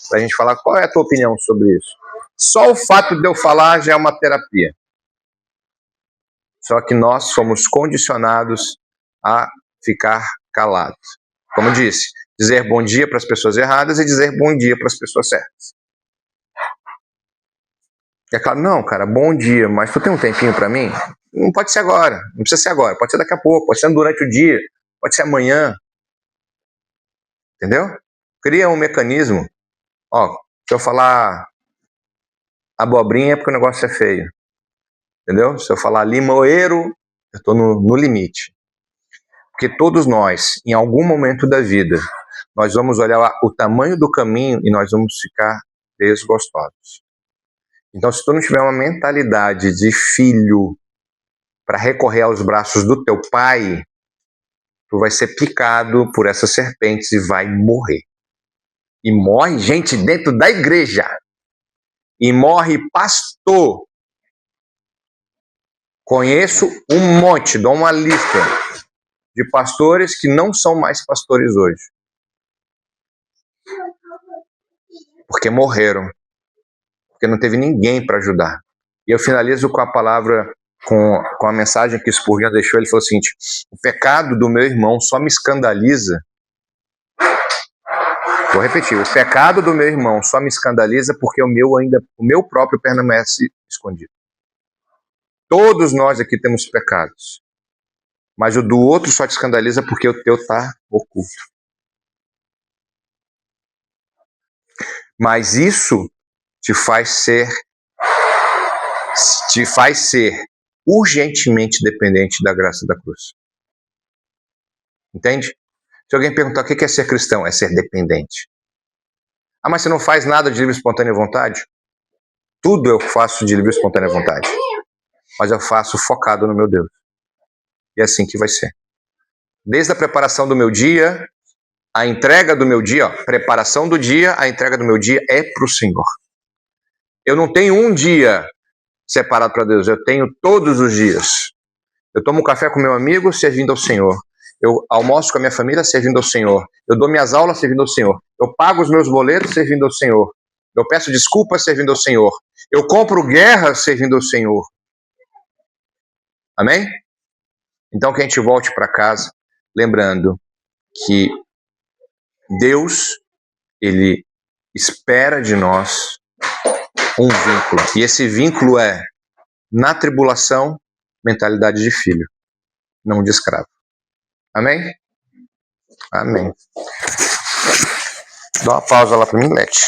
Para a gente falar qual é a tua opinião sobre isso. Só o fato de eu falar já é uma terapia. Só que nós somos condicionados a ficar calados. Como disse, dizer bom dia para as pessoas erradas e dizer bom dia para as pessoas certas. E é claro, não, cara, bom dia, mas tu tem um tempinho para mim? Não pode ser agora, não precisa ser agora, pode ser daqui a pouco, pode ser durante o dia, pode ser amanhã. Entendeu? Cria um mecanismo. Ó, se eu falar abobrinha é porque o negócio é feio. Entendeu? Se eu falar limoeiro, eu estou no limite. Porque todos nós, em algum momento da vida, nós vamos olhar o tamanho do caminho e nós vamos ficar desgostosos. Então, se tu não tiver uma mentalidade de filho para recorrer aos braços do teu pai, tu vai ser picado por essas serpentes e vai morrer. E morre gente dentro da igreja. E morre pastor. Conheço um monte, dou uma lista de pastores que não são mais pastores hoje. Porque morreram. Porque não teve ninguém para ajudar. E eu finalizo com a palavra, com a mensagem que Spurgeon deixou. Ele falou o seguinte: o pecado do meu irmão só me escandaliza. Vou repetir: o pecado do meu irmão só me escandaliza porque o meu próprio permanece escondido. Todos nós aqui temos pecados. Mas o do outro só te escandaliza porque o teu está oculto. Mas isso te faz ser urgentemente dependente da graça da cruz. Entende? Se alguém perguntar o que é ser cristão, é ser dependente. Ah, mas você não faz nada de livre e espontânea vontade? Tudo eu faço de livre e espontânea vontade. Mas eu faço focado no meu Deus. E é assim que vai ser. Desde a preparação do meu dia, a entrega do meu dia, preparação do dia, a entrega do meu dia é para o Senhor. Eu não tenho um dia separado para Deus, eu tenho todos os dias. Eu tomo um café com meu amigo servindo ao Senhor. Eu almoço com a minha família servindo ao Senhor. Eu dou minhas aulas servindo ao Senhor. Eu pago os meus boletos servindo ao Senhor. Eu peço desculpas servindo ao Senhor. Eu compro guerra servindo ao Senhor. Amém? Então que a gente volte para casa lembrando que Deus, Ele espera de nós um vínculo. E esse vínculo é, na tribulação, mentalidade de filho, não de escravo. Amém? Amém. Dá uma pausa lá para mim, Lete.